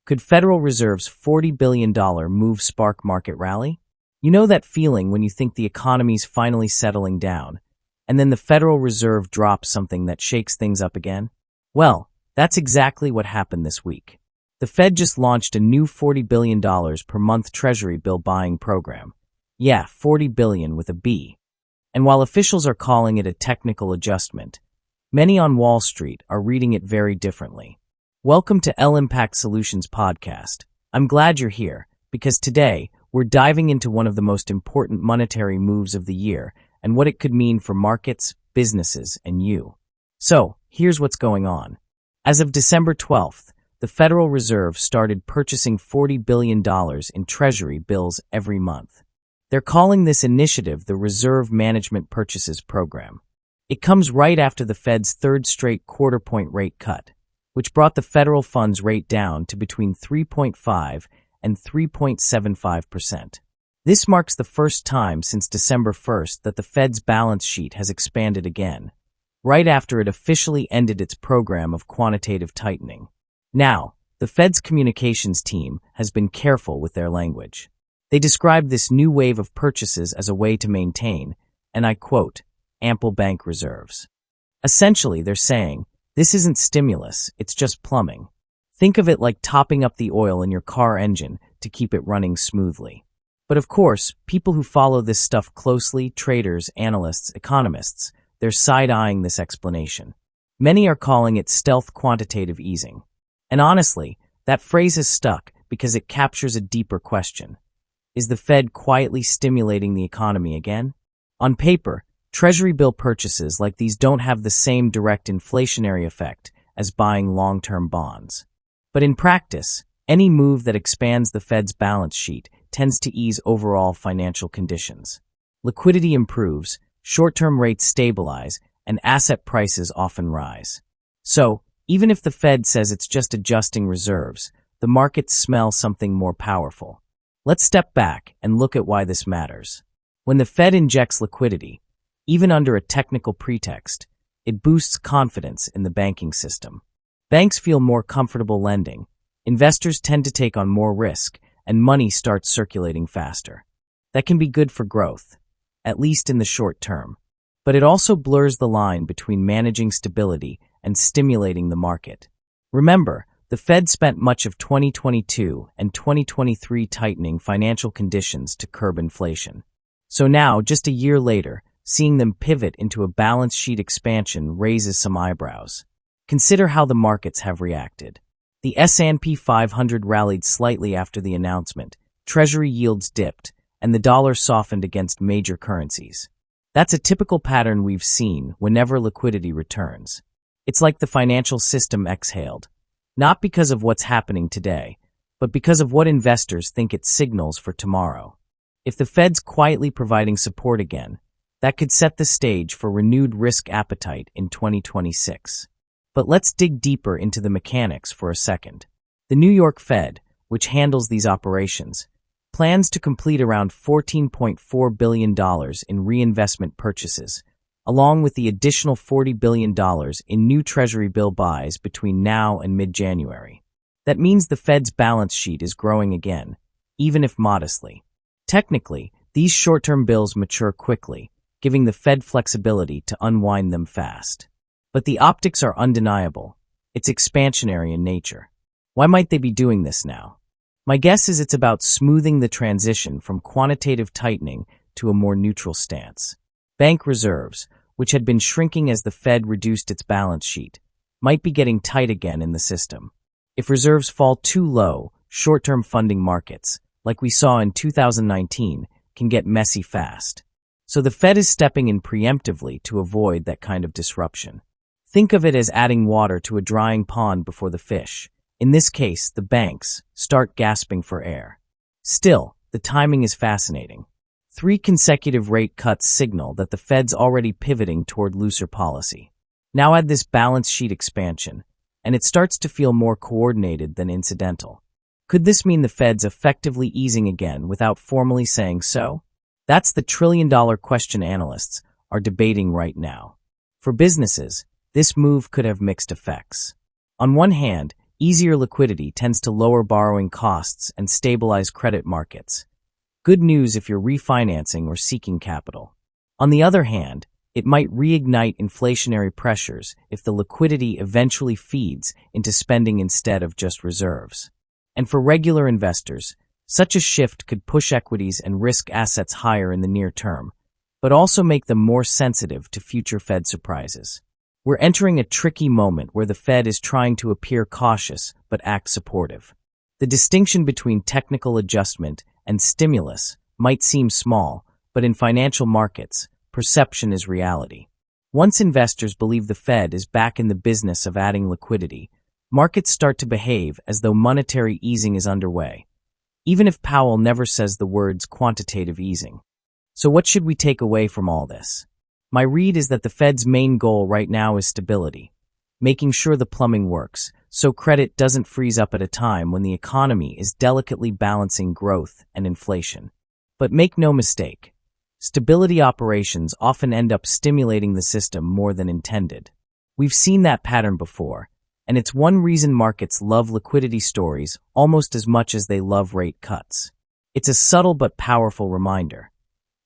Could Federal Reserve's $40 billion move spark market rally? You know that feeling when you think the economy's finally settling down, and then the Federal Reserve drops something that shakes things up again? Well, that's exactly what happened this week. The Fed just launched a new $40 billion per month Treasury bill buying program. Yeah, $40 billion with a B. And while officials are calling it a technical adjustment, many on Wall Street are reading it very differently. Welcome to L Impact Solutions podcast. I'm glad you're here, because today we're diving into one of the most important monetary moves of the year and what it could mean for markets, businesses, and you. So, here's what's going on. As of December 12th, the Federal Reserve started purchasing $40 billion in Treasury bills every month. They're calling this initiative the Reserve Management Purchases Program. It comes right after the Fed's third straight quarter-point rate cut, which brought the federal funds rate down to between 3.5 and 3.75%. This marks the first time since December 1st that the Fed's balance sheet has expanded again, right after it officially ended its program of quantitative tightening. Now, the Fed's communications team has been careful with their language. They described this new wave of purchases as a way to maintain, and I quote, ample bank reserves. Essentially, they're saying, this isn't stimulus, it's just plumbing. Think of it like topping up the oil in your car engine to keep it running smoothly. But of course, people who follow this stuff closely, traders, analysts, economists, they're side-eyeing this explanation. Many are calling it stealth quantitative easing. And honestly, that phrase has stuck because it captures a deeper question. Is the Fed quietly stimulating the economy again? On paper, Treasury bill purchases like these don't have the same direct inflationary effect as buying long-term bonds. But in practice, any move that expands the Fed's balance sheet tends to ease overall financial conditions. Liquidity improves, short-term rates stabilize, and asset prices often rise. So, even if the Fed says it's just adjusting reserves, the markets smell something more powerful. Let's step back and look at why this matters. When the Fed injects liquidity, even under a technical pretext, it boosts confidence in the banking system. Banks feel more comfortable lending, investors tend to take on more risk, and money starts circulating faster. That can be good for growth, at least in the short term. But it also blurs the line between managing stability and stimulating the market. Remember, the Fed spent much of 2022 and 2023 tightening financial conditions to curb inflation. So now, just a year later, seeing them pivot into a balance sheet expansion raises some eyebrows. Consider how the markets have reacted. The S&P 500 rallied slightly after the announcement, Treasury yields dipped, and the dollar softened against major currencies. That's a typical pattern we've seen whenever liquidity returns. It's like the financial system exhaled, not because of what's happening today, but because of what investors think it signals for tomorrow. If the Fed's quietly providing support again, that could set the stage for renewed risk appetite in 2026. But let's dig deeper into the mechanics for a second. The New York Fed, which handles these operations, plans to complete around $14.4 billion in reinvestment purchases, along with the additional $40 billion in new Treasury bill buys between now and mid-January. That means the Fed's balance sheet is growing again, even if modestly. Technically, these short-term bills mature quickly, giving the Fed flexibility to unwind them fast. But the optics are undeniable. It's expansionary in nature. Why might they be doing this now? My guess is it's about smoothing the transition from quantitative tightening to a more neutral stance. Bank reserves, which had been shrinking as the Fed reduced its balance sheet, might be getting tight again in the system. If reserves fall too low, short-term funding markets, like we saw in 2019, can get messy fast. So the Fed is stepping in preemptively to avoid that kind of disruption. Think of it as adding water to a drying pond before the fish. In this case, the banks start gasping for air. Still, the timing is fascinating. 3 consecutive rate cuts signal that the Fed's already pivoting toward looser policy. Now add this balance sheet expansion, and it starts to feel more coordinated than incidental. Could this mean the Fed's effectively easing again without formally saying so? That's the trillion-dollar question analysts are debating right now. For businesses, this move could have mixed effects. On one hand, Easier liquidity tends to lower borrowing costs and stabilize credit markets. Good news if you're refinancing or seeking capital. On the other hand, it might reignite inflationary pressures if the liquidity eventually feeds into spending instead of just reserves. And for regular investors, such a shift could push equities and risk assets higher in the near term, but also make them more sensitive to future Fed surprises. We're entering a tricky moment where the Fed is trying to appear cautious but act supportive. The distinction between technical adjustment and stimulus might seem small, but in financial markets, perception is reality. Once investors believe the Fed is back in the business of adding liquidity, markets start to behave as though monetary easing is underway, even if Powell never says the words quantitative easing. So what should we take away from all this? My read is that the Fed's main goal right now is stability, making sure the plumbing works, so credit doesn't freeze up at a time when the economy is delicately balancing growth and inflation. But make no mistake, stability operations often end up stimulating the system more than intended. We've seen that pattern before, and it's one reason markets love liquidity stories almost as much as they love rate cuts. It's a subtle but powerful reminder.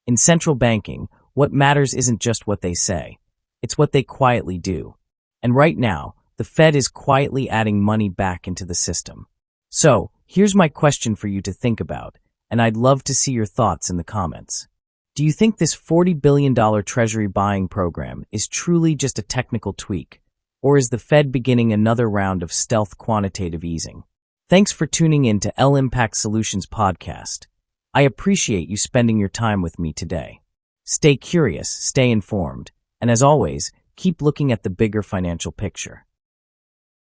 In central banking, what matters isn't just what they say, it's what they quietly do. And right now, the Fed is quietly adding money back into the system. So, here's my question for you to think about, and I'd love to see your thoughts in the comments. Do you think this $40 billion Treasury buying program is truly just a technical tweak, or is the Fed beginning another round of stealth quantitative easing? Thanks for tuning in to L Impact Solutions podcast. I appreciate you spending your time with me today. Stay curious, stay informed, and as always, keep looking at the bigger financial picture.